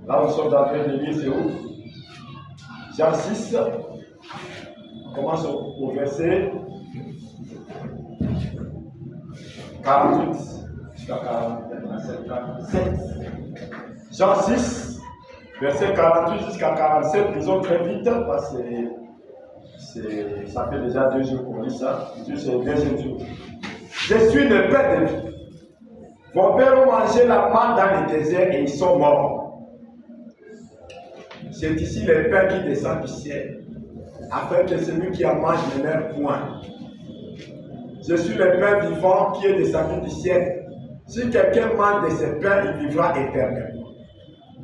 Là, nous sommes en train de lire, c'est où? Jean 6. On commence au verset 48 jusqu'à 47. Jean 6, verset 48 jusqu'à 47. Lisons très vite parce que ça fait déjà 2 jours qu'on lit ça. C'est le deuxième jour. Je suis le pain de vie. Vos pères ont mangé la manne dans le désert et ils sont morts. C'est ici le pain qui descend du ciel, afin que celui qui en mange ne meure point. Je suis le pain vivant qui est descendu du ciel. Si quelqu'un mange de ce pain, il vivra éternellement.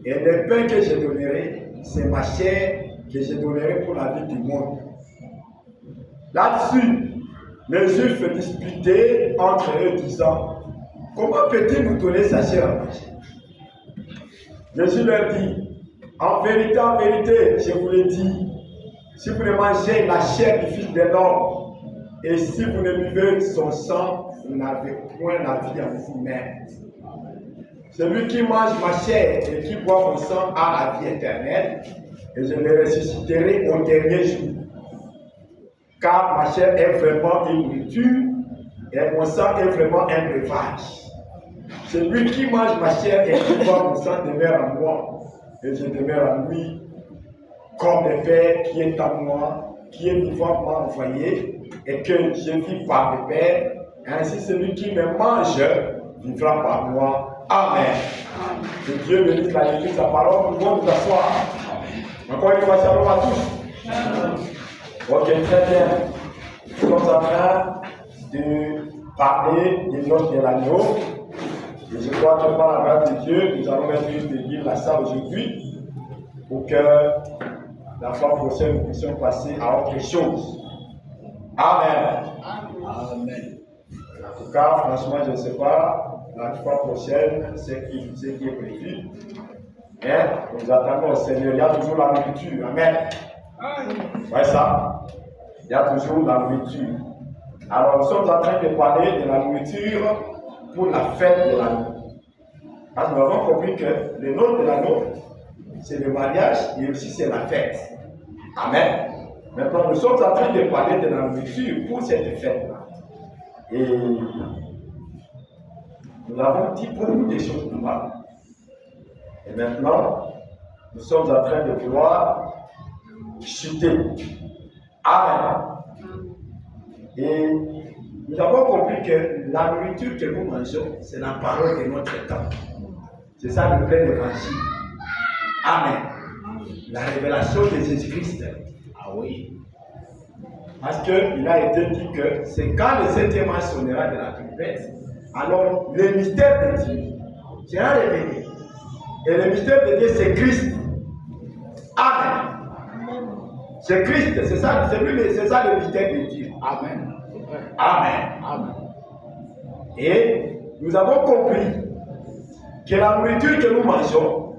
Et le pain que je donnerai, c'est ma chair que je donnerai pour la vie du monde. Là-dessus, les Juifs disputaient entre eux, disant: comment peut-il nous donner sa chair à manger? Jésus leur dit: en vérité, je vous le dis, si vous ne mangez la chair du Fils de l'homme, et si vous ne buvez son sang, vous n'avez point la vie en vous-même. Celui qui mange ma chair et qui boit mon sang a la vie éternelle, et je le ressusciterai au dernier jour. Car ma chair est vraiment une nourriture, et mon sang est vraiment un breuvage. Celui qui mange ma chair et qui boit mon sang demeure en moi, et je demeure en lui, comme le Père qui est en moi, qui est vivant m'a envoyé, et que je vis par le Père, ainsi celui qui me mange vivra par moi. Amen. Que Dieu bénisse la lecture de sa parole. Nous pouvons nous asseoir. Encore une fois, shalom à tous. Ok, très bien. Nous sommes en train de parler des noces de l'agneau. Et je crois que par la grâce de Dieu, nous allons mettre une de à ça aujourd'hui pour que la fois prochaine nous puissions passer à autre chose. Amen. Amen. En tout cas, franchement, je ne sais pas la fois prochaine ce qui est prévu. Mais nous attendons au Seigneur. Il y a toujours la nourriture. Amen. Ouais, ça. Il y a toujours la nourriture. Alors, nous sommes en train de parler de la nourriture pour la fête de l'agneau. Parce que nous avons compris que le nom de l'agneau, c'est le mariage et aussi c'est la fête. Amen. Maintenant, nous sommes en train de parler de la nourriture pour cette fête-là. Et nous avons dit beaucoup de choses là-bas. Et maintenant, nous sommes en train de vouloir chuter. Amen. Et nous avons compris que la nourriture que nous mangeons, c'est la parole de notre temps. C'est ça le plein évangile. Amen. La révélation de Jésus-Christ. Ah oui. Parce qu'il a été dit que c'est quand le 7e ange sonnera de la trompette, alors le mystère de Dieu sera révélé. Et le mystère de Dieu, c'est Christ. Amen. C'est Christ, c'est ça le mystère de Dieu. Amen. Amen. Amen. Et nous avons compris que la nourriture que nous mangeons,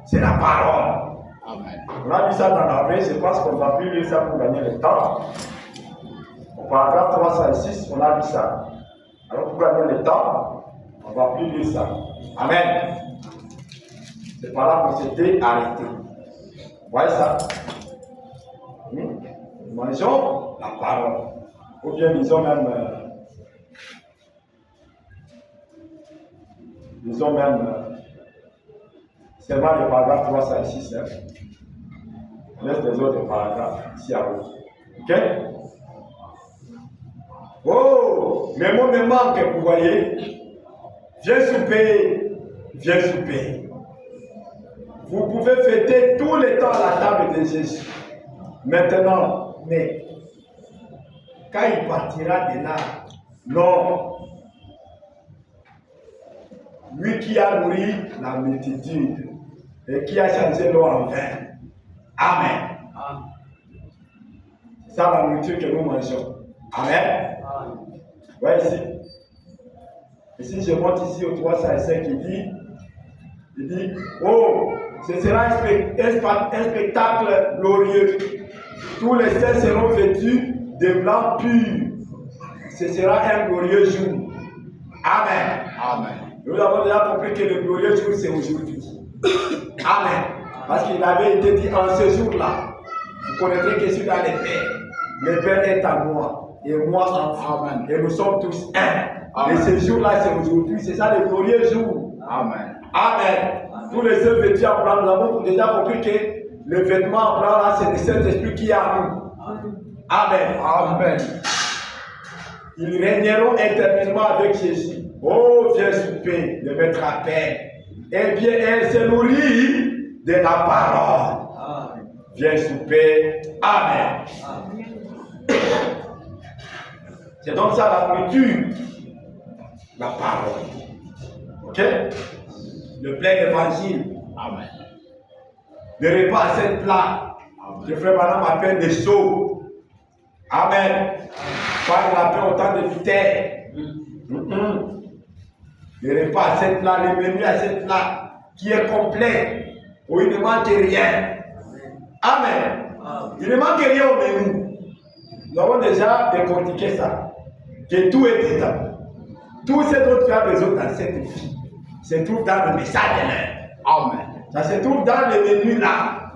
c'est la parole. Amen. On a vu ça dans la veille, je pense qu'on va plus lire ça pour gagner le temps. Au paragraphe 306, on a vu ça. Alors pour gagner le temps, on ne va plus lire ça. Amen. C'est par là qu'on s'était arrêté. Vous voyez ça? Nous mangeons la parole. Ou bien disons même seulement le paragraphe 306. Hein. On laisse les autres paragraphes ici à vous. Ok? Oh, mes mots me manquent, vous voyez. Viens souper, viens souper. Vous pouvez fêter tout le temps à la table de Jésus. Maintenant, mais quand il partira de là, non. Lui qui a nourri la multitude et qui a changé l'eau en vin. Amen. Amen. C'est ça la nourriture que nous mangeons. Amen. Amen. Ouais, ici. Ici, je monte ici au 305, il dit, oh, ce sera un spectacle glorieux. Tous les saints seront vêtus de blanc pur. Ce sera un glorieux jour. Amen. Amen. Nous avons déjà compris que le glorieux jour, c'est aujourd'hui. Amen. Parce qu'il avait été dit en ce jour-là, vous connaîtrez que je suis dans les pères. Le Père est à moi et moi en vous. Amen. Et nous sommes tous un. Amen. Et ce jour-là, c'est aujourd'hui. C'est ça le glorieux jour. Amen. Amen. Tous les œufs vêtus en blanc, nous avons déjà compris que le vêtement en blanc, là, c'est le Saint-Esprit qui est à nous. Amen. Amen. Ils régneront éternellement avec Jésus. Oh, viens souper, le maître appelle. Eh bien, elle se nourrit de la parole. Viens souper. Amen. C'est donc ça la nourriture. La parole. Ok? Le plein évangile. Amen. Le repas à 7 plats. Que frère Madame appelle des seaux. Amen. Pas de la paix autant de vitesse. Le repas à 7 plats, le menu à 7 plats, qui est complet, où il ne manque rien. Amen. Il ne manque rien au menu. Nous avons déjà décortiqué ça. Que tout est dedans. Tout ce dont tu as besoin dans cette vie se trouve dans le message de l'un. Amen. Ça se trouve dans le menu là.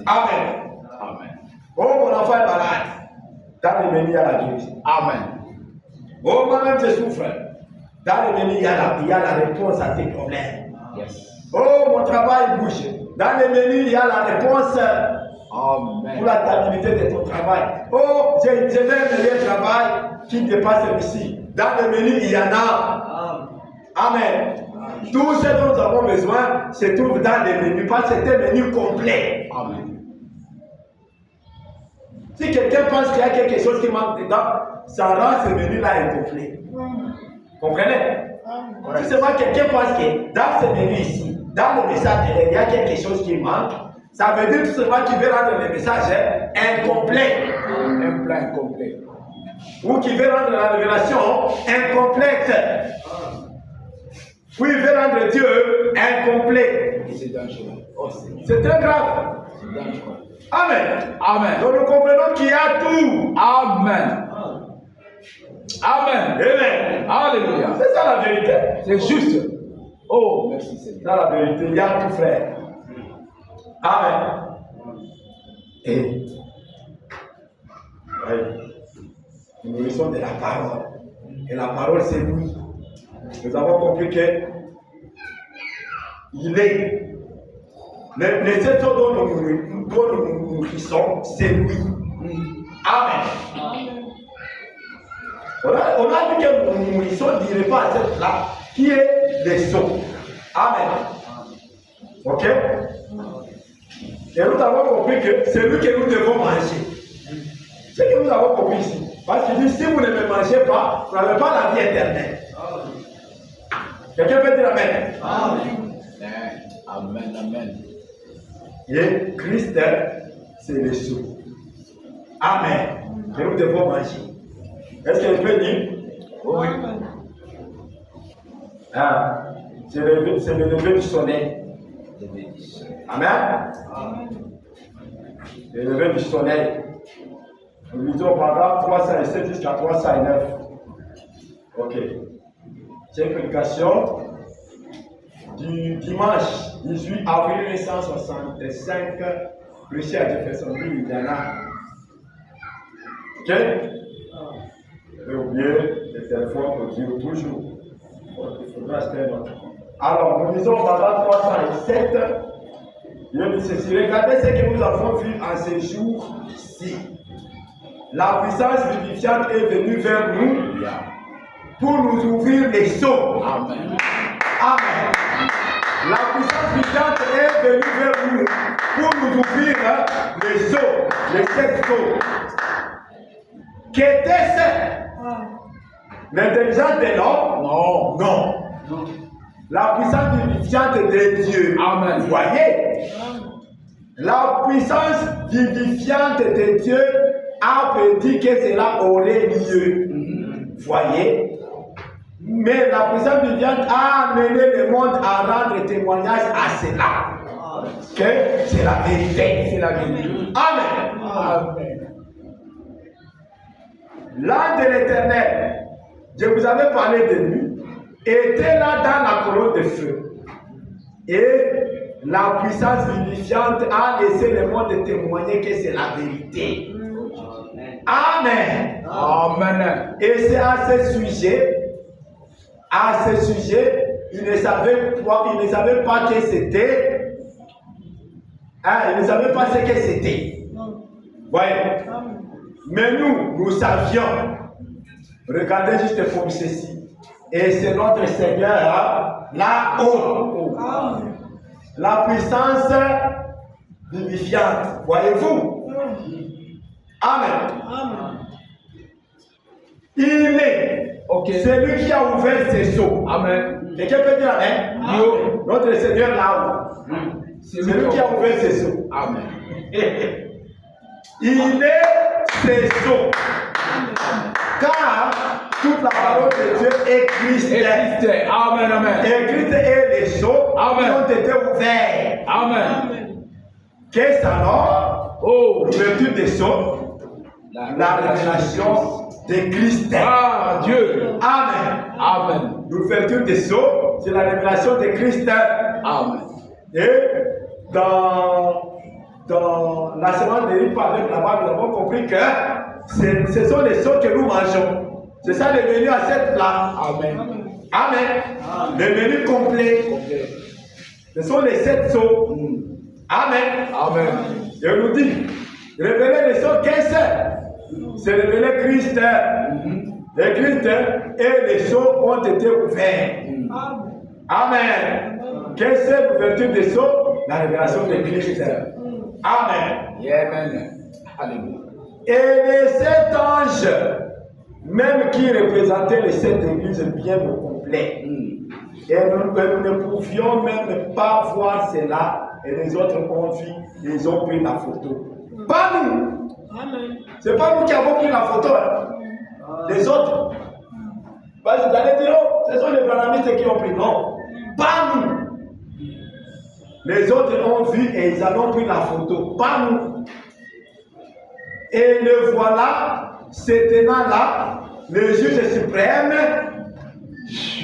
Amen. Amen. Oh, mon enfant est malade. Dans le menu, il y a la guérison. Amen. Oh, moi-même, je souffre. Dans le menu, il y a la réponse à tes problèmes. Yes. Oh, mon travail bouge. Dans le menu, il y a la réponse Amen. pour la stabilité de ton travail. Oh, je vais un meilleur travail qui dépasse celui-ci. Dans le menu, il y en a. Amen. Tout ce dont nous avons besoin se trouve dans le menu, parce que c'est un menu complet. Amen. Si quelqu'un pense qu'il y a quelque chose qui manque dedans, ça rend ce menu-là incomplet. Comprenez? Si seulement quelqu'un pense que dans ce menu ici, dans le message, il y a quelque chose qui manque, ça veut dire tout simplement qu'il veut rendre le message incomplet. Un plan complet. Ou qu'il veut rendre la révélation incomplète. Ou il veut rendre Dieu incomplet. Et c'est dangereux. Oh, C'est très grave. c'est dangereux. Amen. Amen. Donc nous comprenons qu'il y a tout. Amen. Amen. Amen. Alléluia. C'est ça la vérité. C'est juste. Oh, merci Seigneur. C'est ça la vérité. Il y a tout, frère. Amen. Et oui, nous nourrissons de la parole. Et la parole, c'est nous. Nous avons compris que il est. Les sept choses dont nous nourrissons, c'est lui. Amen. On a dit que nous nourrissons du repas à cette là qui est les seaux. Amen. Ok? Et nous avons compris que c'est lui que nous devons manger. C'est ce que nous avons compris ici. Parce qu'il dit, si vous ne me mangez pas, vous n'avez pas la vie éternelle. Quelqu'un peut dire Amen. Amen. Amen. Amen. Et Christ, c'est le sceau. Amen. Que nous devons manger. Est-ce que je peux dire? Oui. Ah, c'est le lever du soleil. Amen. Le lever du soleil. Nous lisons au paragraphe 307 jusqu'à 309. Ok. C'est une prédication du dimanche 18 avril 1965, prêché à Jeffersonville, Indiana. Ok? J'ai oublié le téléphone pour dire toujours. Il faudra acheter un autre. Alors, nous lisons au paragraphe 307. Il dit ceci. Regardez ce que nous avons vu en ces jours-ci. La puissance vivifiante est venue vers nous pour nous ouvrir les seaux. Amen. Amen. La puissance vivifiante est venue vers nous pour nous ouvrir les seaux, les sept seaux. Qu'était-ce? L'intelligence de l'homme? Non. Non. La puissance vivifiante de Dieu. Amen. Vous voyez? La puissance vivifiante de Dieu a prédit que cela aurait lieu. Voyez? Mais la puissance vivifiante a amené le monde à rendre témoignage à cela. Que c'est la vérité. C'est la vérité. Amen. Amen. L'ange de l'Éternel, je vous avais parlé de lui, était là dans la colonne de feu. Et La puissance vivifiante a laissé le monde témoigner que c'est la vérité. Amen. Amen. Et c'est à ce sujet, ils ne savaient pas que c'était. Ils ne savaient pas ce que c'était. Voyez. Mais nous savions. Regardez juste comme ceci. Et c'est notre Seigneur là-haut. La puissance vivifiante. Voyez-vous? Amen. Il est celui qui a ouvert ses sceaux. Amen. Quelqu'un peut dire Amen? Notre Seigneur là-haut. C'est lui qui a ouvert ses sceaux. Amen. Il est ses sceaux. Car toute la parole de Dieu est Christ. Amen. Amen. Et Christ est les sceaux qui Amen. ont été ouverts. Amen. Qu'est-ce alors? L'ouverture des sceaux. La révélation de Christ. Ah, Dieu. Amen. Amen. L'ouverture des sceaux, c'est la révélation de Christ. Amen. Et dans la semaine dernière, avec la Bible, nous avons compris que ce sont les sceaux que nous mangeons. C'est ça le menu à cette place. Amen. Amen. Le menu complet. Ce sont les 7 sceaux. Amen. Amen. Et on nous dit, révéler les sceaux, qu'est-ce que c'est? C'est révéler Christ. Et Christ et les sceaux ont été ouverts. Amen. Qu'est-ce que c'est l'ouverture des sceaux? La révélation de Christ. Amen. Amen. Alléluia. Et les 7 anges, même qui représentaient les 7 églises bien au complet, et nous ne pouvions même pas voir cela, et les autres ont vu, ils ont pris la photo. Pas nous. C'est pas nous qui avons pris la photo. Les autres. Parce que vous allez dire, oh, ce sont les branhamistes qui ont pris. Non. Pas nous. Les autres ont vu et ils en ont pris la photo. Pas nous. Et le voilà, se tenant là, le juge suprême,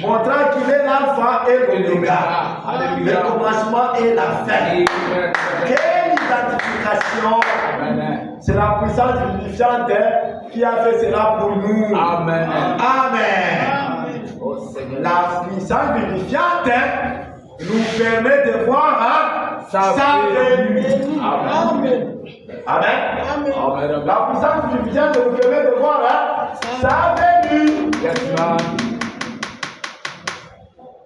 montrant qu'il est l'alpha et l'oméga, le commencement et la fin. Quelle identification! C'est la puissance vivifiante qui a fait cela pour nous. Amen. Amen. La puissance vivifiante nous permet de voir sa venue. Amen. Amen. La puissance vivifiante nous permet de voir sa venue.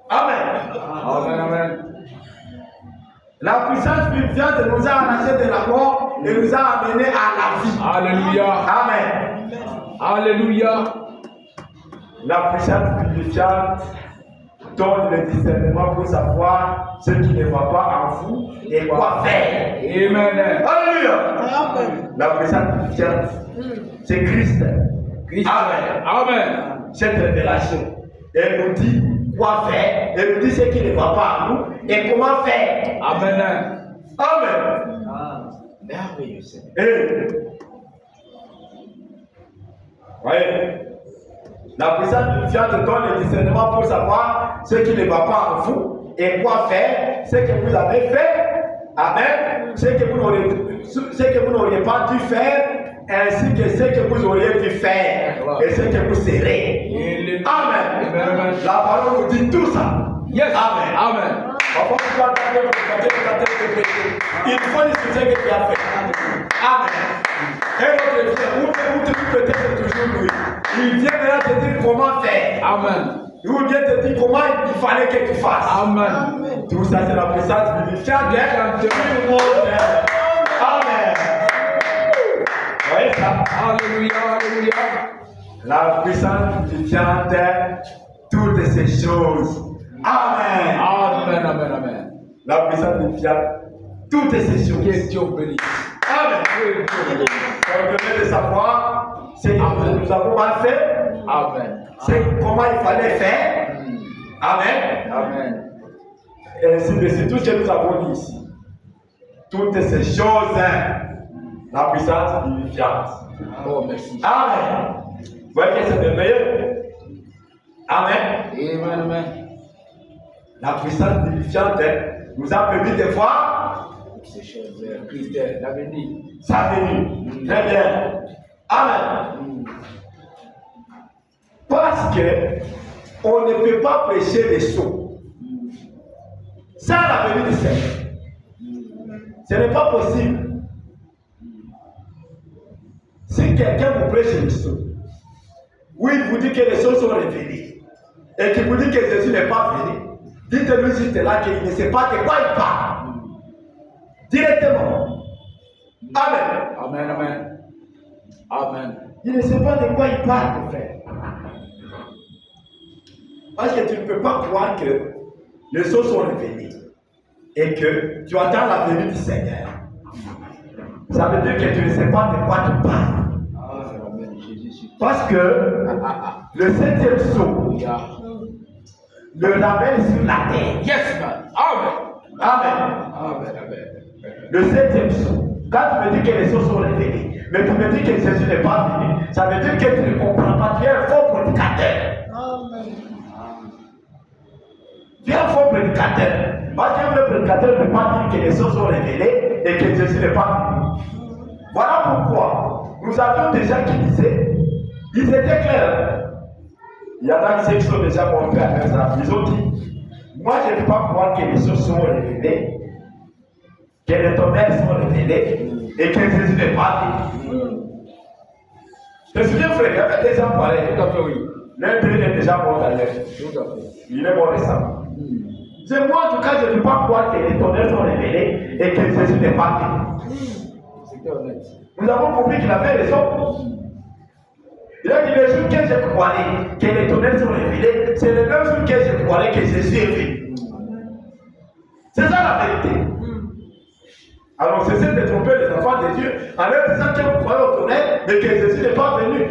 Amen. La puissance vivifiante nous a arrachés de la mort et nous a amenés à la vie. Alléluia. Amen. Alléluia. La puissance vivifiante donne le discernement pour savoir ce qui ne va pas en vous et quoi faire. Amen. Alléluia. La puissance vivifiante, c'est Christ. Amen. Amen. Cette révélation, elle nous dit quoi faire, elle nous dit ce qui ne va pas en nous et comment faire. Amen. Amen. Merveilleux Seigneur. Et, voyez, la puissance vivifiante donne le discernement pour savoir ce qui ne va pas en vous et quoi faire, ce que vous avez fait. Amen. Ce que vous n'auriez pas dû faire, ainsi que ce que vous auriez dû faire et ce que vous serez. Amen. La parole nous dit tout ça. Yes. Amen. Amen. Il faut discuter ce que tu as fait. Amen. Et notre Dieu, où tu peux être toujours lui. Il vient maintenant te dire comment faire. Amen. Il vient te dire comment il fallait que tu fasses. Amen. Tout ça, c'est la puissance vivifiante du monde. Amen. Vous voyez ça? Alléluia. Alléluia. La puissance vivifiante, toutes ces choses. Amen. Amen. Amen. Amen. La puissance vivifiante, toutes ces choses. Que Dieu bénisse. Amen. Ça nous permet de savoir ce que nous avons mal fait. Amen. C'est comment il fallait faire. Amen. Amen. Et ainsi de suite, tout ce que nous avons dit ici. Toutes ces choses, la puissance vivifiante. Oh, merci. Amen. Vous voyez que c'est merveilleux. Amen. Amen. Amen. La puissance vivifiante nous a permis de voir Ces choses, Christ, l'avenir. sa venue. Très bien. Amen. Parce que on ne peut pas prêcher les sots sans la venue du Seigneur. Ce n'est pas possible. Si quelqu'un vous prêche les sots, oui, il vous dit que les choses sont révélées, et qu'il vous dit que Jésus n'est pas venu, dites-lui juste là qu'il ne sait pas de quoi il parle. Directement. Amen. Amen, amen. Amen. Il ne sait pas de quoi il parle, mon frère. Parce que tu ne peux pas croire que les choses sont révélées et que tu attends la venue du Seigneur. Ça veut dire que tu ne sais pas de quoi tu parles. Parce que le 7e sceau le ramène sur la terre. Yes, man. Amen. Amen. Amen, amen. Le 7e sceau. Quand tu me dis que les choses sont révélées, mais tu me dis que Jésus n'est pas venu, ça veut dire que tu ne comprends pas. Tu es un faux prédicateur. Amen. Tu es un faux prédicateur. Parce qu'un vrai prédicateur ne peut pas dire que les choses sont révélées et que Jésus n'est pas venu. Voilà pourquoi nous avions des gens qui disaient, ils étaient clairs. Il y en a qui sont déjà montrés à leurs amis. Ils ont dit, moi je ne peux pas croire que les choses sont révélées, que les tonnerres sont révélés et que Jésus n'est pas venu. Je me souviens, frère, il y avait des gens pareils. Tout à fait, oui. L'un d'eux est déjà mort d'ailleurs. Tout à fait. Il est mort récemment. C'est moi, en tout cas, je ne peux pas croire que les tonnerres sont révélés et que Jésus n'est pas venu. C'était honnête. Nous avons compris qu'il avait raison. Il a dit, le jour que je croirais que les tonnerres sont révélés, c'est le même jour que je croirais que Jésus est venu. C'est ça la vérité. Alors cessez de tromper les enfants de Dieu en leur disant que vous croyez au tonnerre, mais que Jésus n'est pas venu.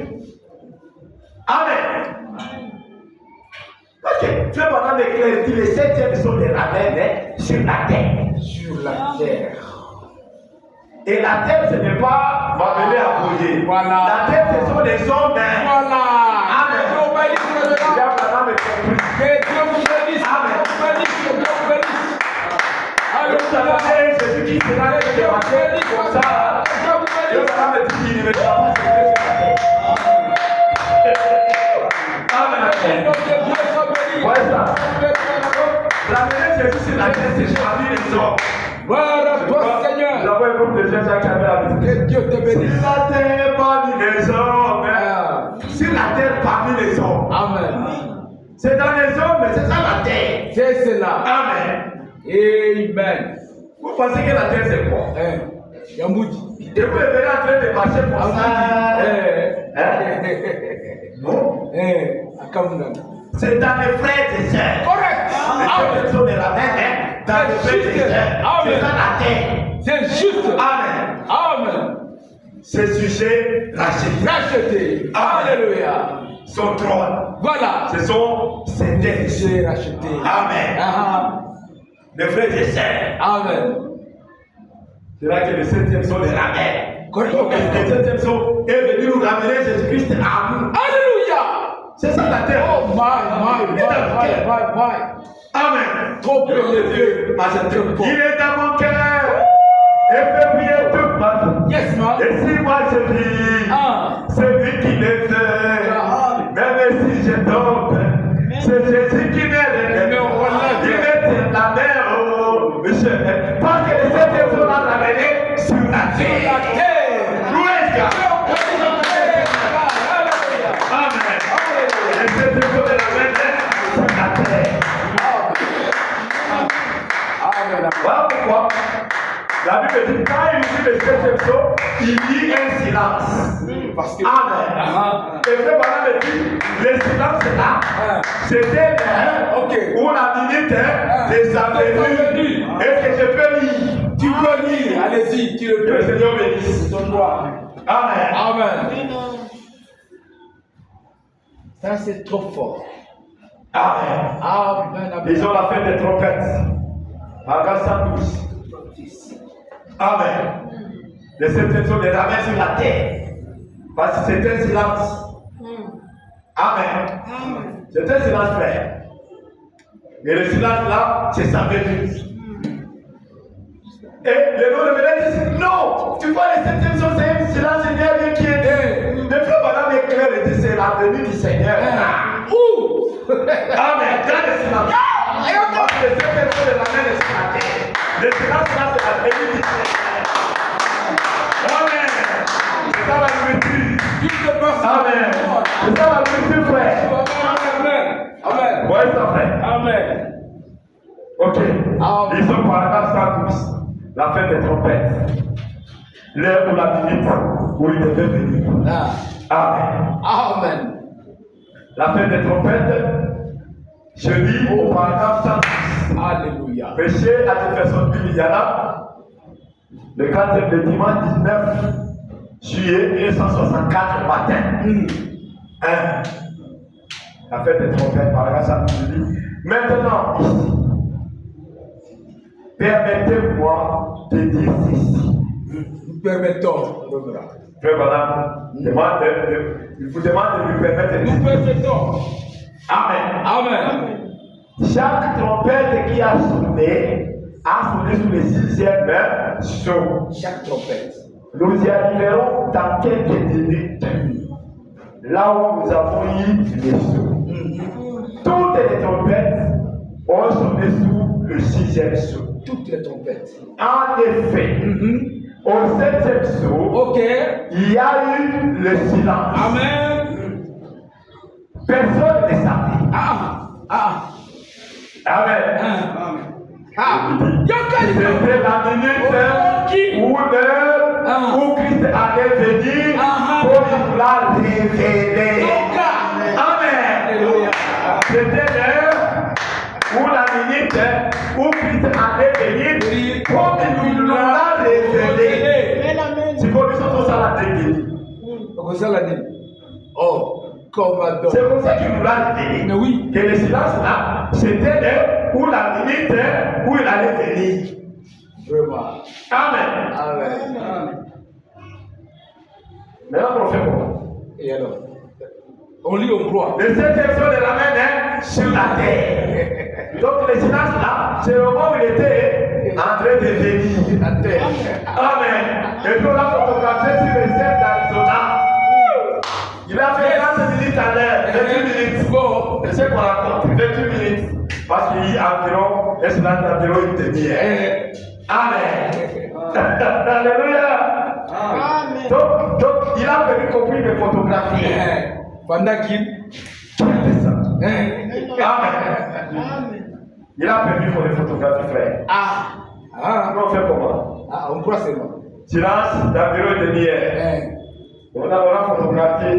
Amen. Parce que Frère Branham éclaire dit les 7e sont les ramènes sur la terre. Sur la terre. Et la terre, ce n'est pas m'amener à bouger. Voilà. La terre, ce sont les hommes. Voilà. Amen. Que Dieu bénisse le Frère Seigneur. Branham est compris. Que Dieu vous bénisse. Amen. Que Dieu vous bénisse. Que Dieu vous bénisse. Vous Alléluia. savez, Jésus-Christ sera là Que Dieu vous bénisse. comme ça. Que Dieu vous Frère bénisse. Branham dit qu'il ne mettra pas ses pieds sur la terre. Amen. Que Dieu soit béni. Ouais, ça. Ramener Jésus sur la terre, c'est choisir les hommes. Voilà, toi, Nous Seigneur. avons un groupe de gens qui avaient l'habitude. Que Dieu te Sur bénisse. la terre parmi les hommes. Sur la terre parmi les hommes. Amen. C'est dans les hommes, mais c'est ça la terre. C'est cela. Amen. Amen. Vous pensez que la terre c'est quoi? Yamboudi. Et vous verrez en train de marcher pour ça. Non. Akamuna. C'est dans les frères et sœurs. Correct. Les gens les ramènent dans les frères et sœurs. C'est ça la terre. C'est juste. Amen. Amen. Ces sujets rachetés. Racheté. Amen. Alléluia. Son trône. Voilà. Ce sont ses déchets. J'ai racheté. Amen. Les frères et sœurs. Amen. C'est là que le 7e son les ramène. Correct. Donc le 7e son est venu nous ramener Jésus-Christ à nous. Alléluia. C'est ça la terre. Oh my. Amen. Trop élevé. Il est dans mon cœur. Et fait prier toute ma vie. Yes, man. Et si moi je vis, c'est lui qui me fait. Même si je tombe, c'est Jésus qui m'aide. Il me tient la main. Parce que les 7e sont ramenés sur la terre. Louez God. Amen. Les 7e sont ramenés sur la terre. Voilà pourquoi la Bible dit quand il lit le 7e son, il lit un silence. Parce que. Amen. Et Frère Branham dit, le silence là, c'était où la minute des avenues. Est-ce que je peux lire? Tu peux lire. Allez-y, tu le Que peux. le Seigneur bénisse. Ton droit. Amen. Amen. Ça, c'est trop fort. Amen. Amen. Ils ont la fête des trompettes. Magal 112. Amen. Les 7e sont les ramènes sur la terre. Parce que c'est un silence. Amen. C'est un silence, frère. Mais le silence là, c'est sa venue. Et les noms revenaient disent non, tu vois, les septième son, c'est un silence dernier qui est. Le frère madame est clair et dit c'est la venue du Seigneur. Amen. Quand le silence. Et on parle de septième son de la main de ce matin. Le silence là, c'est la venue du Seigneur. Amen. C'est ça la nourriture. Amen. C'est ça la nourriture, frère. Amen. Ouais, ça, frère. Amen. Ok. Ils sont paragraphe 112. La fête des trompettes. L'heure ou la minute où il devait venir. Amen. Amen. La fête des trompettes, je lis au paragraphe 110. Alléluia. Péché à Jeffersonville, Indiana, le 4e de dimanche 19 juillet 1964 matin. 1. La fête des trompettes, paragraphe 110, je lis. Maintenant, ici, permettez-moi de dire ceci. Nous permettons. Frère Madame, il vous demande de lui permettre de Nous dire. permettons. Amen. Amen. Chaque trompette qui a sonné sous le 6e saut. Chaque trompette. Nous y arriverons dans quelques minutes. Là où nous avons eu les sauts. Toutes les trompettes ont sonné sous le 6e saut. Toutes les trompettes. En effet, au 7e saut, il y a eu le silence. Amen. Personne ne savait. Amen. C'était la minute où l'heure où Christ allait venir pour nous la révéler. Amen. C'était l'heure où la minute où Christ allait venir pour nous la révéler. Si vous voulez tout ça la dégueule. C'est comme ça qu'il nous l'a révélé. Mais oui. Que le silence là, c'était l'heure où la minute où il allait venir. Vraiment. Amen. Amen. Maintenant, on fait quoi? Et alors? On lit, on croit. Le 7e saut de la main sur la terre. Donc le silence là, c'est le moment où il était en train de venir. La terre. Amen. Et puis on l'a photographié sur le 7 d'Arizona. Il a fait 30 minutes à l'heure, 28 minutes. Bon. Je sais qu'on raconte, 28 minutes. Parce qu'il y a environ, un silence d'environ une demi-heure. Amen. Alléluia. Amen. Donc, il a venu compris de photographier. Pendant qu'il. Amen. Amen. Il a permis pour les photographies, frère. On fait comment? On croit seulement. Silence d'environ une demi-heure. On a photographié.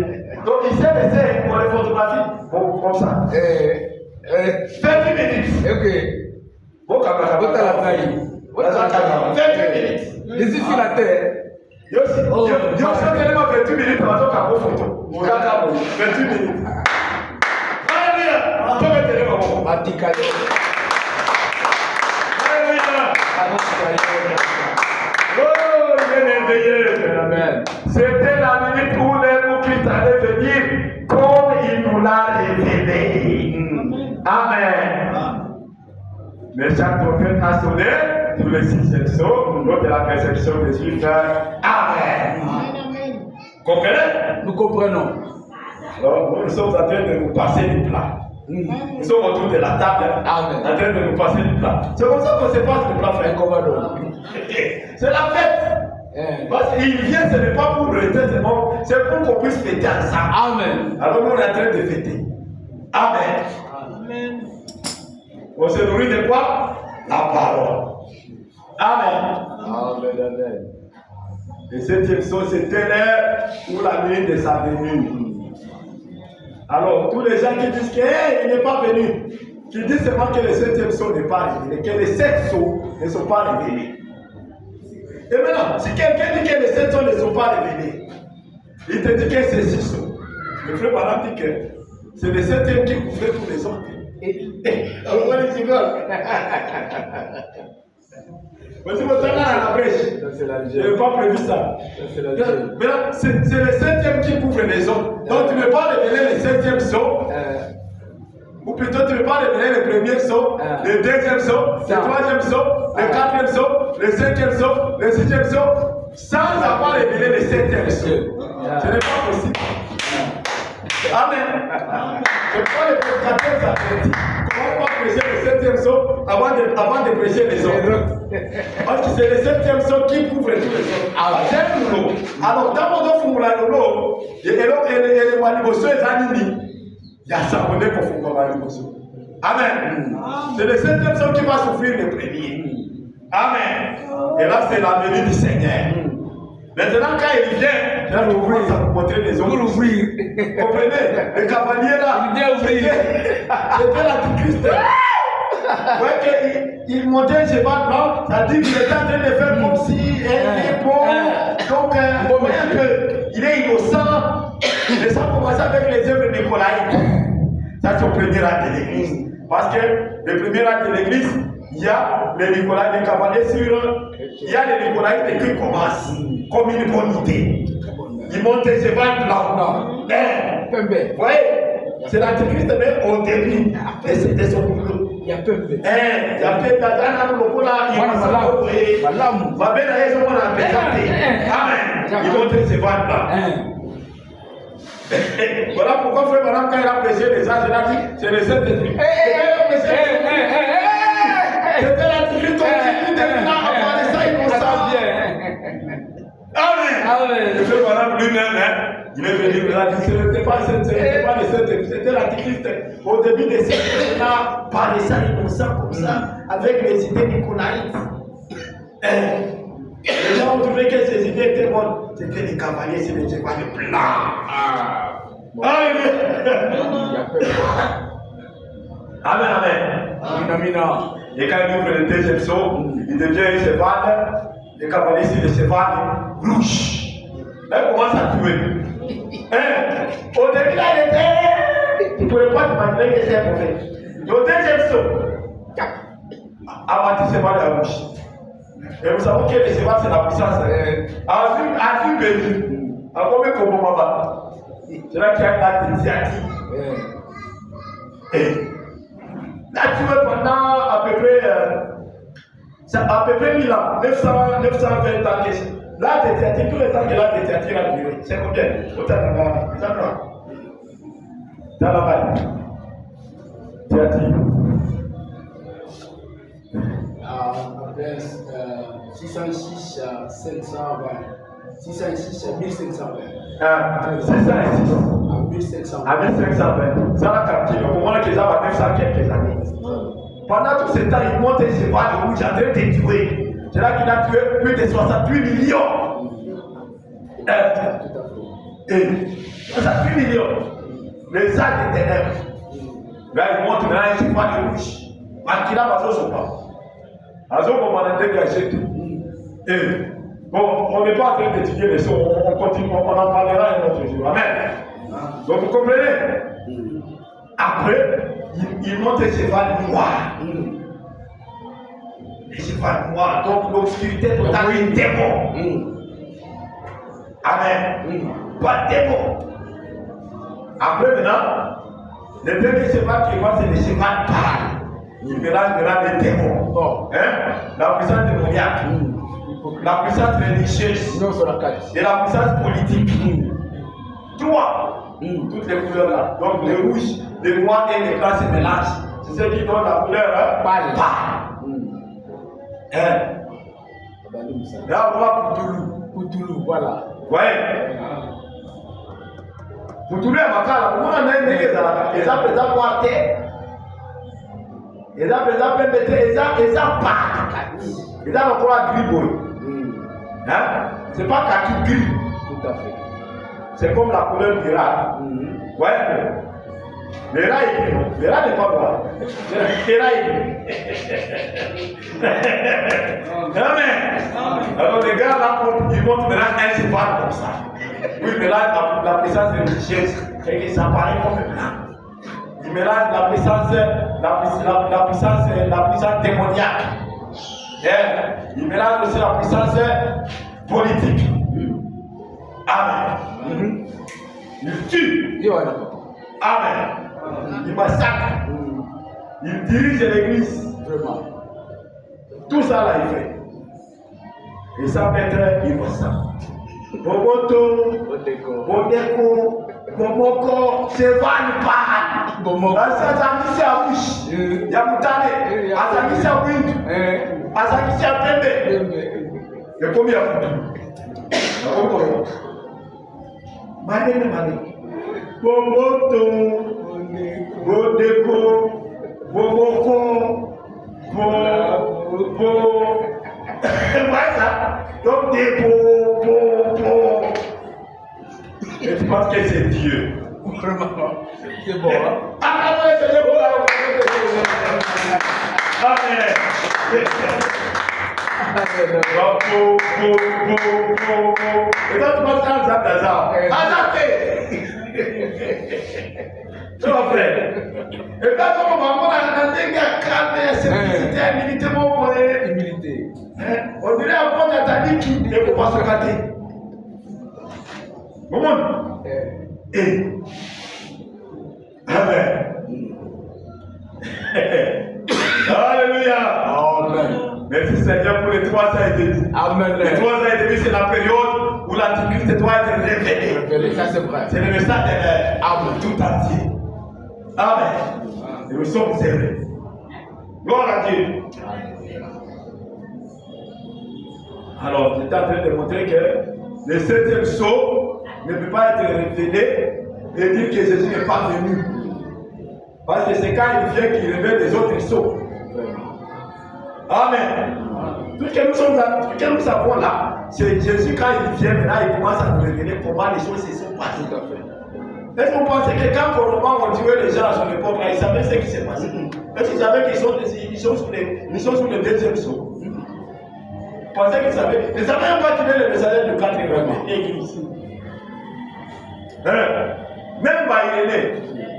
Donc il s'est laissé pour les photographies. Comme ça. 28 minutes. Ok. Bon camarade. Votre la taille. 28 minutes. Jésus sur la terre. Yo suis tellement 28 minutes avant qu'on photo. 28 minutes. Alléluia. On peut mettre les Matikale. Alléluia. Oh, il est merveilleux. Amen. C'était la minute où le Christ allait venir comme il nous l'a révélé. Amen. Mais chaque prophète a sonné sur le 6e saut, lors de la perception des Juifs. Amen. Comprenez? Nous comprenons. Alors, nous sommes en train de nous passer du plat. Nous sommes autour de la table, Amen. en train de nous passer du plat. C'est comme ça qu'on se passe le plat, frère. C'est la fête. Parce qu'il vient, ce n'est pas pour le temps, c'est pour qu'on puisse fêter ensemble. Amen. Alors nous, on est en train de fêter. Amen. Amen. On se nourrit de quoi? La parole. Amen. Amen. Le 7e saut, c'était l'heure où la nuit de sa venue. Alors, tous les gens qui disent qu'il n'est pas venu, qui disent seulement que le 7e saut n'est pas révélé, que les 7 sauts ne sont pas révélés. Et maintenant, si quelqu'un dit que les 7 sauts ne sont pas révélés, il te dit que c'est 6 sauts. Le frère Madame dit que c'est le 7e qui couvrait tous les autres. Alors, on les rigole. Mais si vous êtes là à la brèche, je n'ai pas prévu ça. Maintenant, c'est le 7e qui couvre les autres. Donc, tu ne peux pas révéler le 7e saut Ou plutôt, tu ne peux pas révéler le premier psaume, le deuxième psaume, le troisième psaume, le quatrième psaume, le cinquième psaume, le sixième psaume, sans avoir révélé le septième psaume. Ce n'est pas possible. Amen. Je crois que le prédicateur s'appelle. Comment pas prêcher le septième psaume avant de prêcher les autres? Parce que c'est le septième psaume qui couvre tous les autres. Alors, dans mon offre, et le Waliboso est animé. Il y a ça, on est pour faire Waliboso. Amen. C'est le septième psaume qui va souffrir le premier. Amen. Et là, c'est la venue du Seigneur. Maintenant, quand il vient, il va vous montrer les autres. L'ouvrir. Comprenez? Le cavalier là, il vient ouvrir. C'était l'antichrist. Vous voyez qu'il montait un cheval blanc, ça dit qu'il était en train de faire comme si il est bon. Donc, un peu, il est innocent. Et ça commence avec les œuvres de Nicolaï. Ça, c'est le premier acte de l'église. Parce que le premier acte de l'église, il y a les Nicolaï, les cavaliers sur. Il y a les Nicolaï qui commencent comme une bonne idée. Ils montent un cheval blanc. Vous voyez, c'est l'antichrist, mais au début de son boulot. Il y a peu de Amen. Ils montent un cheval blanc. Voilà pourquoi frère Madame, quand il a prêché les anges, il a dit c'est le Saint-Esprit. C'était l'antichrist qui devait avoir ça innocent. Amen. Le frère Madame lui-même, il est venu, il a dit ce n'était pas le Saint-Esprit, c'était l'antichrist. Au début de cette il a parlé ça innocent comme ça, avec les idées nicolaïtes. Les gens ont trouvé que ces idées étaient bonnes. C'était les cavaliers, c'est les chevaliers blancs. Amen. Et quand il ouvre le deuxième saut, il devient un cheval. Les cavaliers, c'est le cheval rouge. Là, il commence à tuer. Au début, là, il était. Il ne pouvait pas imaginer que c'était mauvais. Au deuxième saut, abattu cheval à rouge. Et vous savez que le cheval, c'est la puissance. Azul béni. À combien de Mama? C'est là qu'il y a une acte d'initiative. Là, tu veux pendant à peu près 1000 ans, 920 ans. Là, tous les temps que là, l'initiative a duré. C'est combien? Autant d'abord. Dans la balle. Après 606 à 720. 606 à 1520. 606 à 1520. À 1520. Ça la captive. Au moment qu'ils ont 900 quelques années. Pendant tout ce temps, il monte un cheval rouge en train de tuer. C'est là qu'il a tué plus de 68 millions. Et 68 millions. Les actes des ténèbres. Là, il monte maintenant un cheval rouge. Qui n'a pas son pas. Azo, on a dégagé tout. Et bon, on n'est pas en train d'étudier les choses, on continue, on en parlera un autre jour. Amen. Donc vous comprenez? Après, il monte un cheval noir. Le cheval noir, donc l'obscurité totale, un démon. Amen. Pas de démon. Après maintenant, le dernier cheval qui voit, c'est le cheval pâle. Il mélange les démons. La puissance démoniaque, la puissance religieuse et la puissance politique. Trois, toutes les couleurs là. Donc le rouge, le noir et le blanc se mélangent. C'est ce qui donne la couleur pâle. Là on voit Poutoulou. Voilà. Ouais. Poutoulou est ma cara. On a un exemple voir terre. Ils ont encore gris boy. C'est pas kaki gris. Tout à fait. C'est comme la couleur du rat. Ouais. Le rat est gris. Le rat n'est pas noir. Le rat est gris. Amen. Alors les gars là, ils montrent maintenant un cheval comme ça. Oui, mais là, la puissance religieuse, et ça paraît comme un blanc. Il mélange la puissance démoniaque. Il mélange aussi la puissance politique. Amen. Il tue. Amen. Il massacre. Il dirige l'église. Vraiment. Tout ça là, il fait. Et ça peut être innocent. Boboto, Bodeko, Bomoko, Cheval, pas. Bomoko. Azamisi à bouche. Yamutane. Azamisi à wind. Azamisi à pembe. Et combien Mane. Boboto, Bodeko, Bomoko, Voilà. Donc des po. Et tu penses que c'est Dieu. Vraiment. C'est bon, hein? Amen. Et toi, tu penses à Zazar. Tu vois, frère. Et quand on va voir la simplicité, humilité, Humilité. on dirait apprendre à ta vie qui ne peut pas se rater. Comment? Amen. Alléluia. Amen. Merci Seigneur pour les 3 ans et demi. Amen. Les 3 ans et demi, c'est la période où l'Antichrist doit être révélé. Ça, c'est vrai. C'est le message de tout entier. Amen. Et nous sommes serrés. Gloire à Dieu. Alors, j'étais en train de montrer que le 7e sceau ne peut pas être révélé et dire que Jésus n'est pas venu. Parce que c'est quand il vient qu'il révèle les autres sceaux. Amen. Tout ce que nous savons là, c'est Jésus quand il vient maintenant, il commence à nous révéler comment les choses se sont passées. Tout à fait. Est-ce qu'on pensait que quand Coromban ont tué les gens à son époque, là, ils savaient ce qui s'est passé? Est-ce qu'ils savaient qu'ils sont sous le 2e sceau? Ils pensaient qu'ils savaient. Ils savaient même pas qu'il est le messager de 4 églises. Même Irénée,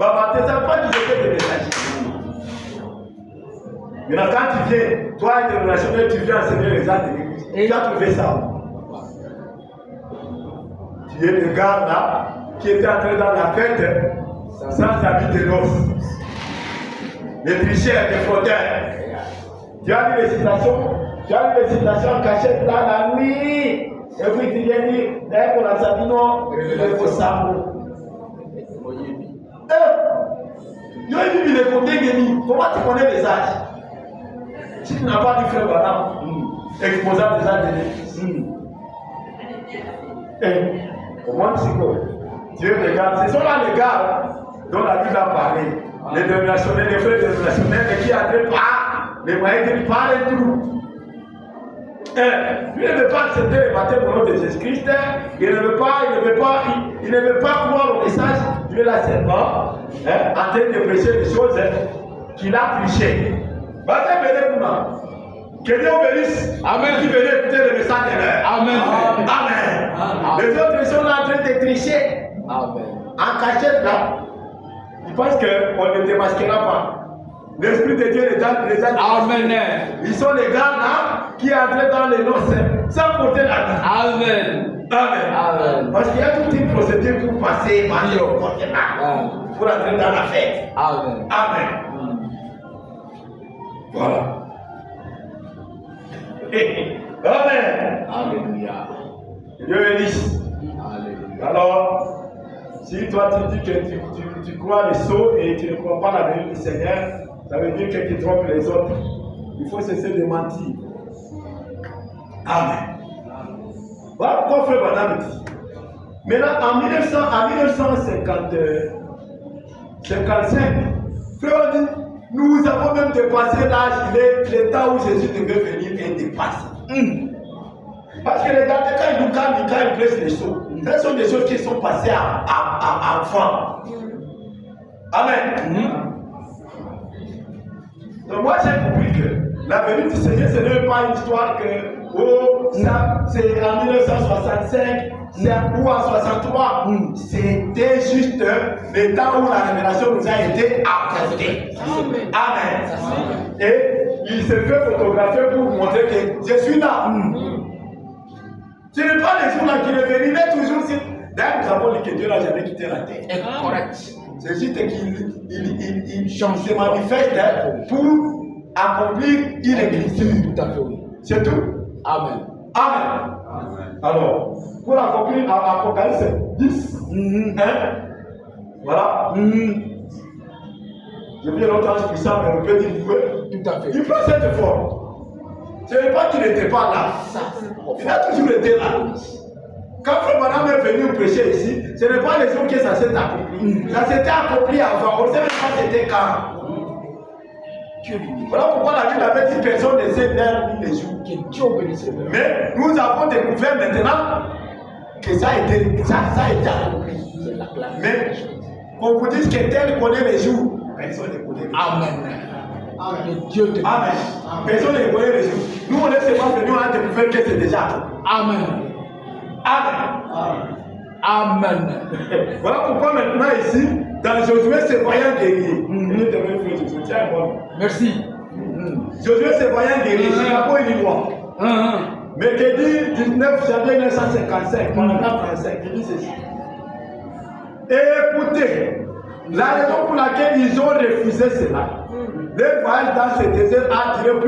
Baba, tu ne savais pas qu'ils étaient des messagers. Maintenant, quand tu viens, toi, international, tu viens enseigner les arts de l'église. Et tu as trouvé ça. Tu es le gars là qui était entré dans la fête sans habit de noces. Les tricheurs, les fraudeurs. Tu as vu les citations cachées dans la nuit. Et puis tu viens dire, pour la Sabino, il faut ça. Comment tu connais les âges? Si tu n'as pas dit frère Banam, exposant des âges de l'église. Comment tu sais quoi? Dieu regarde, ce sont là les gars dont la Bible a parlé. Les dénominationnels, les frères dénominationnels qui n'entraient pas les moyens de parler tout. Lui ne veut pas accepter le baptême au nom de Jésus-Christ. Il ne veut pas croire au message de la serpent en train de prêcher des choses qu'il a triché. Baptême venez pour que Dieu obéisse. Amen. Qui venait écouter le message de l'heure. Amen. Amen. Les autres sont là en train de tricher. Amen. En cachette là. Ils pensent qu'on ne démasquera pas. L'Esprit de Dieu les a. Amen. Ils sont les gars là qui entrent dans les noces sans porter la vie. Amen. Amen. Parce qu'il y a toute une procédure pour passer par le porter là. Pour entrer dans la fête. Amen. Amen. Voilà. Amen. Alléluia. Dieu bénisse. Alléluia. Alors, si toi tu dis que tu crois les sceaux et tu ne crois pas la venue du Seigneur, ça veut dire que tu trompes les autres. Il faut cesser de mentir. Amen. Voilà pourquoi frère Banam dit. Maintenant, en 1955, frère dit, nous avons même dépassé l'âge, le temps où Jésus devait venir est dépassé. Parce que regardez, quand il presse les choses, ce sont des choses qui sont passées à enfant. Amen. Donc moi j'ai compris que la venue du Seigneur, ce n'est pas une histoire que ça c'est en 1965 ou en 63. C'était juste le temps où la révélation nous a été apportée. Amen. Et il s'est fait photographier pour vous montrer que je suis là. Ce n'est pas les jours là qu'il est venu, il est toujours ici. D'ailleurs, nous avons dit que Dieu n'a jamais quitté la terre. Correct. C'est juste qu'il se manifeste pour accomplir une écriture. Tout à fait, oui. C'est tout. Amen. Amen. Alors, pour accomplir Apocalypse 10, voilà. Je viens l'autre puissant, mais on peut dire Tout à fait. il prend cette forme. Ce n'est pas qu'il n'était pas là. Il a toujours été là. Quand Frère Madame est venu prêcher ici, ce n'est pas les jours que ça s'est accompli. Ça s'était accompli avant. On ne sait même pas c'était quand. Voilà pourquoi la Bible avait dit personne ne sait l'heure ni les jours. Mais nous avons découvert maintenant que ça a été accompli. Mais qu'on vous dise que tel connaît les jours, personne ne connaît les jours. Amen. Amen. Personne ne connaît les jours. Nous, on est seulement venus à découvrir que c'est déjà accompli. Amen. Amen. Amen. Voilà pourquoi maintenant ici, dans Josué, c'est voyant guerrier. Merci. Josué, c'est voyant guerrier. C'est d'abord une voix. Mais que dit 19 janvier 1955, paragraphe 35, il dit ceci. Et écoutez, la raison pour laquelle ils ont refusé cela, le voyage dans ce désert a duré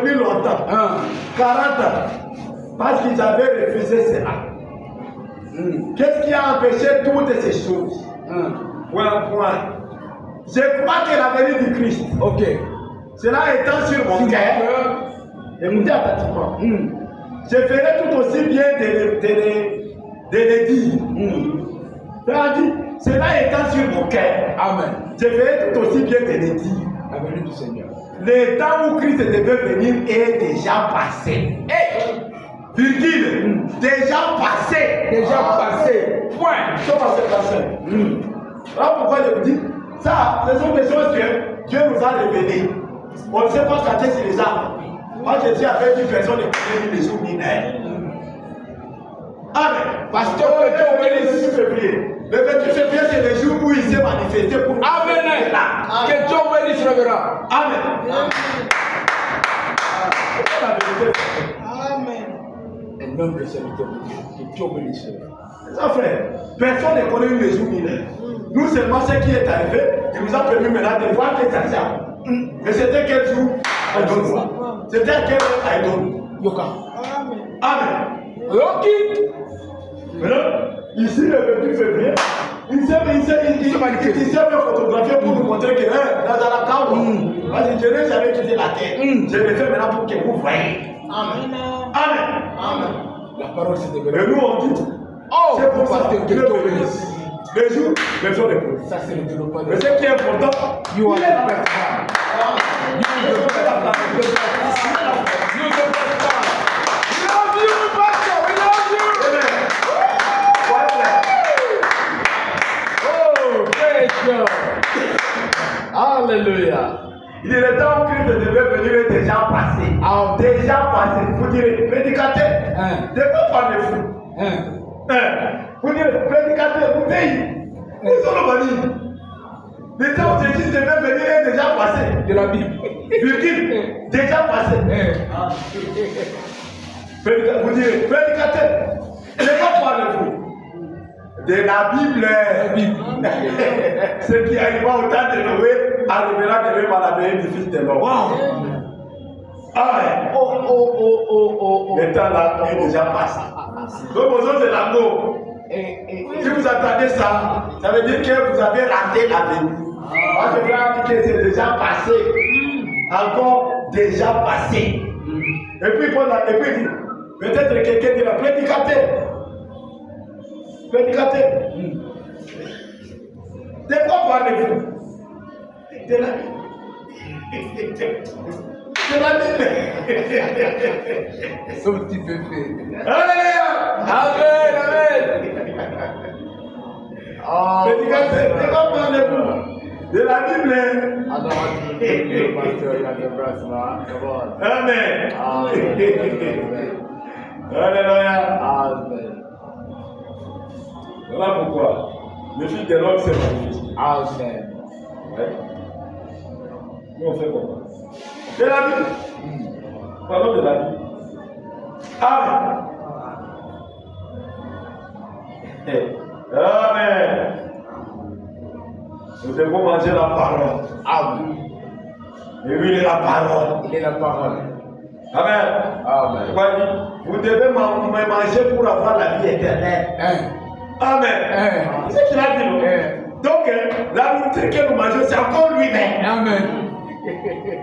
plus longtemps, 40 ans, parce qu'ils avaient refusé cela. Qu'est-ce qui a empêché toutes ces choses? Point. Je crois que la venue du Christ, cela étant sur mon cœur, écoutez attentivement, je ferai tout aussi bien de le dire. Cela étant sur mon cœur, Amen. je ferai tout aussi bien de le dire. La venue du Seigneur. Le temps où Christ devait venir est déjà passé. Virgule, déjà passé. Déjà passé. Point. Nous sommes à cette passé. Voilà pourquoi je vous dis, ça, ce sont des choses que Dieu nous a révélées. On ne sait pas quand est-ce qu'il les a accomplis. Moi, je dis avec une personne qui connaît les jours binaires. Amen. Pasteur, que Dieu bénisse. Le 28 février, c'est le jour où il s'est manifesté pour nous. Amen. Que Dieu bénisse, révérend. Amen. Amen. Un homme de serviteur de Dieu. Que Dieu bénisse. Ça, frère, personne ne connaît les jours binaires. Nous seulement ce qui est arrivé, il nous a permis maintenant de voir que ça s'est accompli. Mais c'était quel jour? I don't know. C'était quel jour? I don't know. Yoka. Amen. Amen. Ok. Maintenant, ici le 28 février, il s'est fait photographier pour nous montrer que dans la cave, parce que je n'ai jamais quitté la terre. Je le fais maintenant pour que vous voyez. Amen. Amen. La parole s'est développée. Et nous on dit, c'est pour ça que Dieu bénisse. Les jours, les jours des pauvres. Ça, c'est le développement. Mais ce qui est important, You are il est la the best personne. man. You are the best man. You are the best man. We love you, Pastor. We love you. Oh, praise God. Hallelujah. Il est le temps où Christ devait venir est déjà passé. Déjà passé. Vous direz, prédicateur. De quoi parlez-vous? Vous direz, prédicateur, vous payez. Où sont nos familles? Le temps où Jésus devait venir est déjà passé. De la Bible. Virgule, déjà passé. Vous direz, prédicateur, de quoi parlez-vous? De la Bible. Ce qui arriva au temps de Noé arrivera de même à la venue du Fils de l'homme. Amen. Le temps là est déjà passé. Donc, aux autres, c'est l'amour. Si vous attendez ça, ça veut dire que vous avez raté la venue. Moi, je vais dire que c'est déjà passé. Encore déjà passé. Et puis, peut-être quelqu'un dira, prédicateur. Prédicateur. De quoi parlez-vous? De la Bible. De la Bible. Son petit bébé. Alléluia. Amen. Prédicateur, de quoi parlez-vous? De la Bible. Amen. Alléluia. Amen. Voilà pourquoi le Fils de l'homme s'est manifesté. Amen. Ouais. Nous on fait comment? De la Bible. Parlons de la Bible. Amen. Amen. Nous devons manger la parole. Amen. Et lui, il est la parole. Il est la parole. Amen. Amen. Vous devez manger pour avoir la vie éternelle. Amen. C'est ce qu'il a dit. Donc, la nourriture que nous mangeons, c'est encore lui-même. Amen.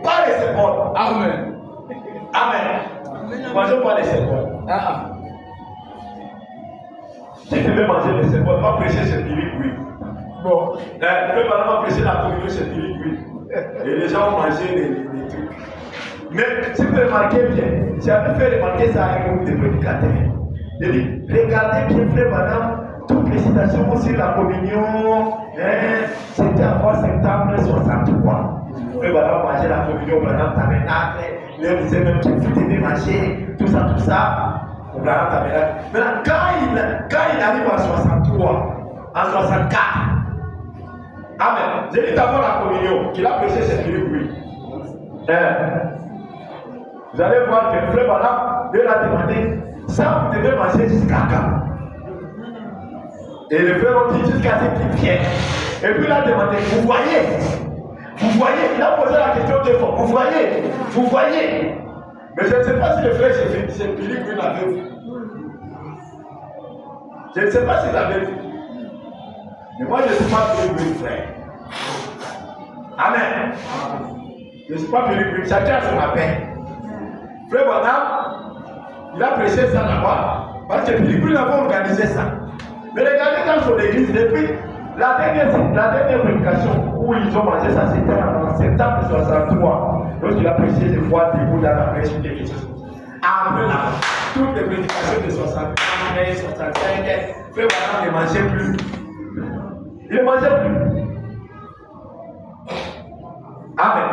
Pas les symboles. Amen. Amen. Nous mangeons pas les symboles. Si tu veux manger les symboles, va prêcher chez Philippe, oui. Bon. Tu peux vraiment prêcher la communion chez Philippe, oui. Et les gens ont mangé les trucs. Mais si vous remarquez bien, j'avais fait remarquer ça à un groupe de prédicateurs. Je dis, regardez bien, frère, madame, toutes les citations sur la communion, c'était avant septembre 63. Frère, madame, manger la communion, madame, tabernacle, il disait même que vous devez manger, tout ça. Madame, tabernacle. Maintenant, quand il arrive en 63, en 64, Amen. J'ai dit d'abord la communion, qu'il a prêché chez Philippe, oui. Vous allez voir que le frère Balaam lui a demandé, ça vous devez manger jusqu'à quand? Et le frère a dit jusqu'à ce qu'il vienne. Et puis il a demandé, vous voyez, il a posé la question deux fois, vous voyez. Mais je ne sais pas si le frère chez Philippe lui l'avait vu. Je ne sais pas s'il l'avait vu. Mais moi je ne suis pas Philippe, frère. Amen. Je ne suis pas Philippe, chacun a son appel. Frère Bonham, il a prêché ça là-bas, parce que Philippe n'avait organisé ça. Mais regardez dans son église, depuis la dernière prédication où ils ont mangé ça, c'était en septembre 63. Lorsqu'il a prêché, je vois des bouts dans la prêche ou quelque chose. Après là, toutes les prédications de 64, 65, Frère Bonham ne mangeait plus. Il ne mangeait plus. Amen.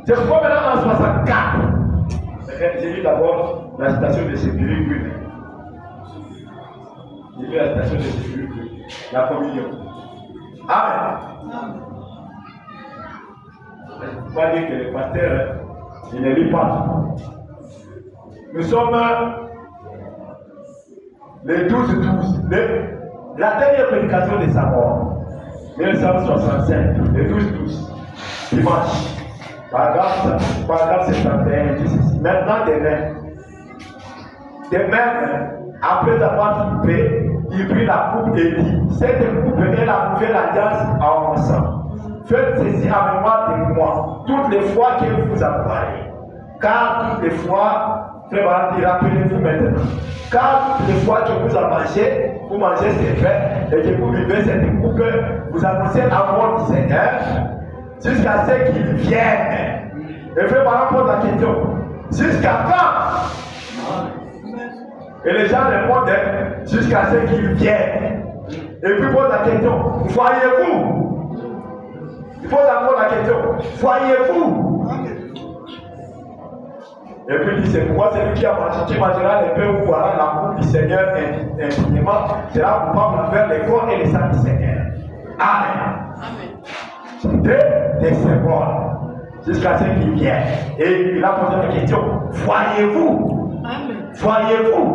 C'est pourquoi maintenant en 64, j'ai lu d'abord la citation de Séphirique Brune. J'ai lu la citation de Séphirique Brune, la communion. Amen. Il ne faut pas dire que le pasteur, il ne lit pas. Nous sommes les 12-12, la dernière prédication de sa mort, 1965, le 12-12, dimanche. Paragraphe 71 dit ceci. Maintenant, demain, après avoir soupé, il prit la coupe et dit, cette coupe est la nouvelle alliance en mon sang. Faites ceci en mémoire de moi, toutes les fois que vous en parlez. Car toutes les fois, frère Marty, rappelez-vous maintenant, car toutes les fois que vous en mangez, vous mangez ces faits et que vous vivez cette coupe, vous annoncez la mort du Seigneur jusqu'à ce qu'il vienne. Et frère Marty pose la question, jusqu'à quand? Et les gens répondent, jusqu'à ce qu'il vienne. Et puis pose la question, voyez-vous? Il pose encore la question, voyez-vous? Et puis il dit, c'est pourquoi celui qui mangera les pains ou boira l'amour du Seigneur infiniment sera coupable envers les corps et les sangs du Seigneur. Amen. Des symboles jusqu'à ce qu'il vienne. Et il a posé la question, voyez-vous? Amen. Voyez-vous?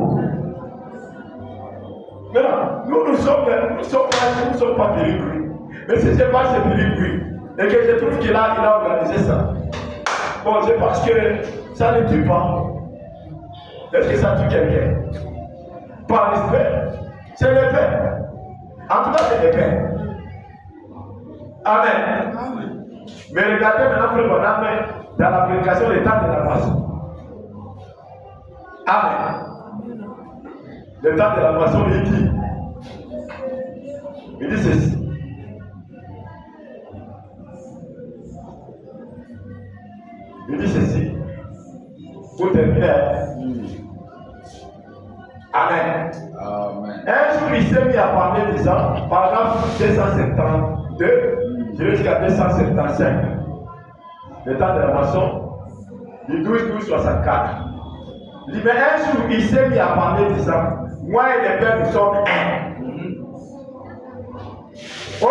Maintenant, nous ne sommes pas Philippe. Mais si c'est pas ce Philippe, et que je trouve qu'il a organisé ça, bon, c'est parce que ça ne tue pas. Est-ce que ça tue quelqu'un? Par respect. C'est le pain. En tout cas, c'est le pain. Amen. Mais regardez maintenant, frère Bonham, dans la prédication des temps de la moisson. Amen. Le temps de la moisson, il dit ceci. Il dit ceci. Pour terminer. Amen. Un jour, il s'est mis à parler disant, paragraphe 272, jusqu'à 275. Le temps de la moisson, du 12-12-64. Il dit, mais un jour, il s'est mis à parler disant, moi et les pères, nous sommes un. Oh,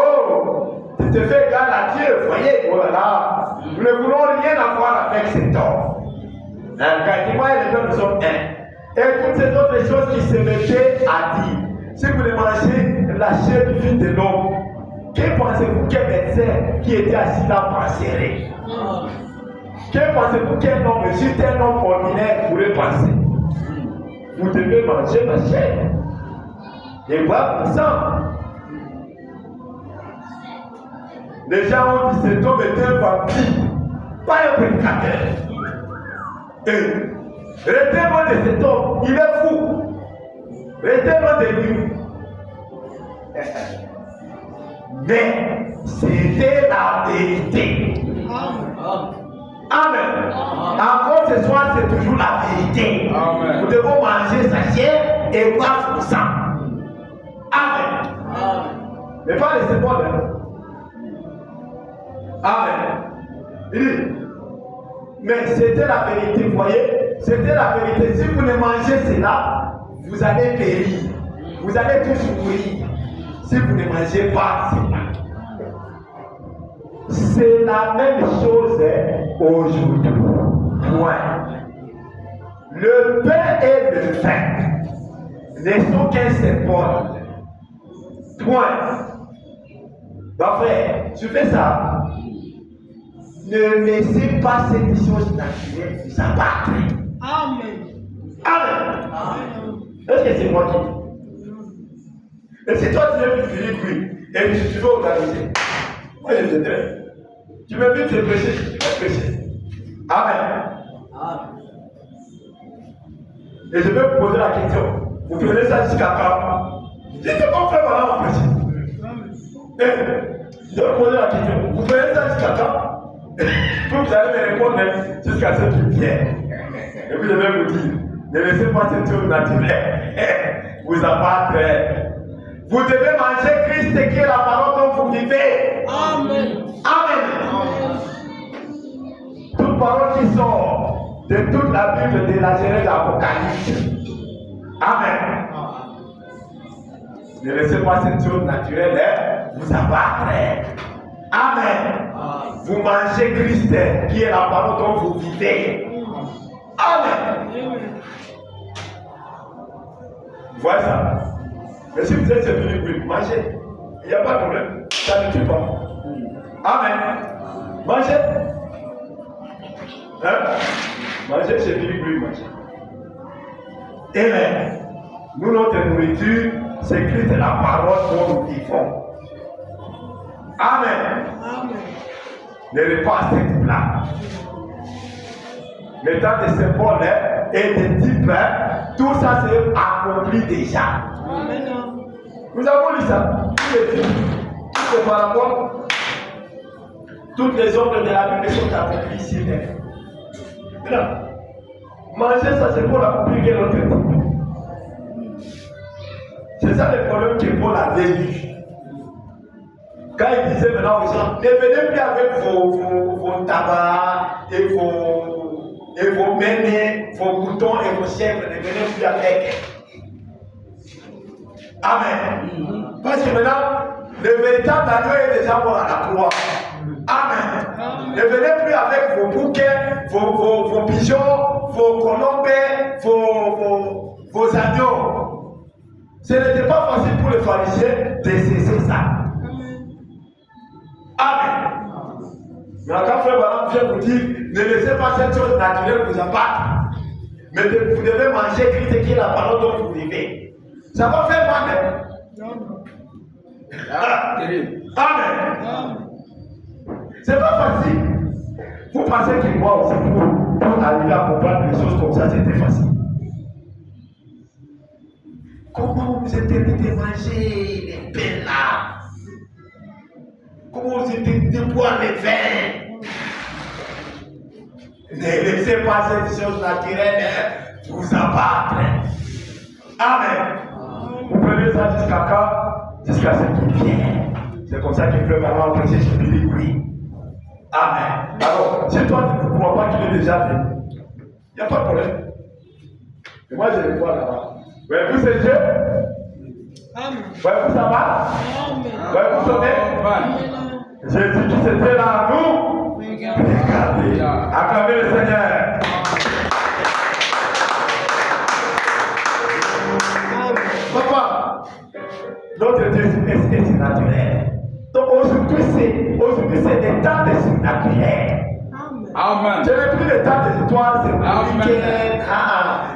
tu te fais égal à Dieu, voyez, oh là là, nous ne voulons rien avoir avec cet homme. Car moi et les pères, nous sommes un. Et toutes ces autres choses qui se mettaient à dire. Si vous voulez manger la chair du Fils de l'homme, Que pensez-vous qu'un médecin qui était assis là penserait? Que pensez-vous qu'un homme, juste un homme ordinaire pourrait penser? Vous devez manger ma chair et boire mon sang. Les gens ont dit cet homme est un vampire, pas un prédicateur. Et retenez-moi de cet homme, il est fou. Retenez-moi de lui. Mais c'était la vérité. Amen. Encore ce soir, c'est toujours la vérité. Amen. Nous devons manger sa chair et boire son sang. Amen. Mais pas les secondes. Amen. Il dit, mais c'était la vérité, vous voyez? C'était la vérité. Si vous ne mangez cela, vous allez périr. Vous allez tous mourir. Si vous ne mangez pas cela. C'est la même chose aujourd'hui. Point. Le pain et le vin ne sont qu'un symbole. Point. Bah frère, tu fais ça. Ne laissez pas cette chose naturelle vous abattre. Amen. Amen. Est-ce que c'est moi qui dis? Et si toi tu veux finir oui, et puis tu veux organiser, moi je viendrai. Tu me dis de prêcher, je vais prêcher. Amen. Et je vais vous poser la question. Vous prenez ça jusqu'à quand? Dites mon frère, voilà mon prêcher. Je vais vous poser la question. Vous prenez ça jusqu'à quand? Puis vous allez me répondre jusqu'à ce qu'il vienne. Et puis je vais vous dire, ne laissez pas cette chose naturelle vous abattre. Vous devez manger Christ qui est la parole dont vous vivez. Amen. Amen. Toute parole qui sort de toute la Bible de la Genèse à l'Apocalypse. Amen. Ne laissez pas cette chose naturelle vous abattre. Amen. Vous mangez Christ qui est la parole dont vous vivez. Amen. Vous voyez ça? Mais si vous êtes venu pour manger, il n'y a pas de problème. Ça ne tue pas. Amen. Mangez. Hein? Mangez chez Philippe, manger. Amen. Nous, notre nourriture, c'est Christ et la parole dont nous vivons. Amen. Amen. Ne repas cette plat. Mettant des symboles et des types, tout ça c'est accompli déjà. Amen. Nous avons lu ça. Tous les types, tous les paraboles, toutes les œuvres de la Bible sont accomplies ici. Maintenant, manger ça c'est pour accomplir notre type. C'est ça le problème que Paul avait eu. Quand il disait maintenant aux gens, ne venez plus avec vos tabacs et vos menées, vos moutons et vos chèvres, ne venez plus avec. Amen. Parce que maintenant, le véritable agneau est déjà mort à la croix. Amen. Ne venez plus avec vos bouquets, vos pigeons, vos colombes, vos agneaux. Ce n'était pas facile pour les pharisiens de cesser ça. Amen. Mais quand frère Balam vient vous dire, ne laissez pas cette chose naturelle vous abattre. Mais vous devez manger Christ qui est la parole dont vous vivez. Ça va faire mal. Amen. C'est pas facile. Vous pensez que moi aussi, pour arriver à comprendre les choses comme ça, c'était facile. Comment vous êtes permis de manger les pains là? Comment vous êtes de boire les vins? Ne laissez pas cette chose naturelle vous abattre. Amen. Vous prenez ça jusqu'à quand? Jusqu'à ce qu'il vienne. C'est comme ça qu'il peut vraiment prêcher sur lui. Oui. Amen. Alors, si toi tu ne crois pas qu'il est déjà venu, il n'y a pas de problème. Et moi je le vois là-bas. Voyez-vous ce Dieu? Amen. Voyez-vous ça va? Amen. Voyez-vous sonner? Jésus qui s'était là à nous. Regardez. Acclamez le Seigneur. Papa, notre Dieu est naturel. Donc aujourd'hui, c'est des temps de surnaturel. Amen. Ce n'est plus le temps des étoiles, c'est le week-end.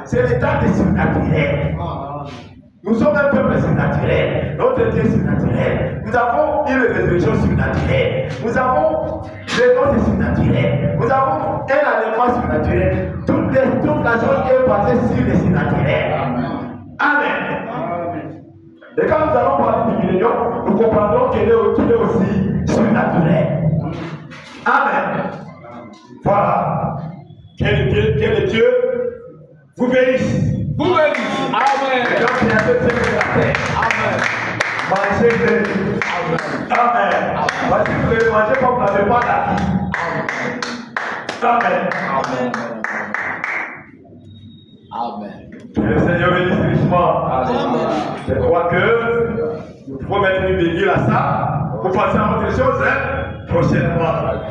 C'est le temps des surnaturel. Nous sommes un peuple surnaturel. Notre Dieu est surnaturel. Nous avons une résurrection surnaturelle. Nous avons des noces surnaturelles. Nous avons un allément surnaturel. Toute la chose est basée sur le surnaturel. Amen. Et quand nous allons parler du millénium, nous comprendrons qu'il est aussi surnaturel. Amen. Voilà. Que Dieu vous bénisse. Vous bénissez. Amen. Et donc, il y a deux choses de la terre. Amen. Mangez de. Amen. Parce que vous devez manger comme vous n'avez pas la vie. Amen. Amen. Que le Seigneur bénisse richement. Amen. Je crois que nous pouvons mettre une virgule à ça pour passer à autre chose prochainement.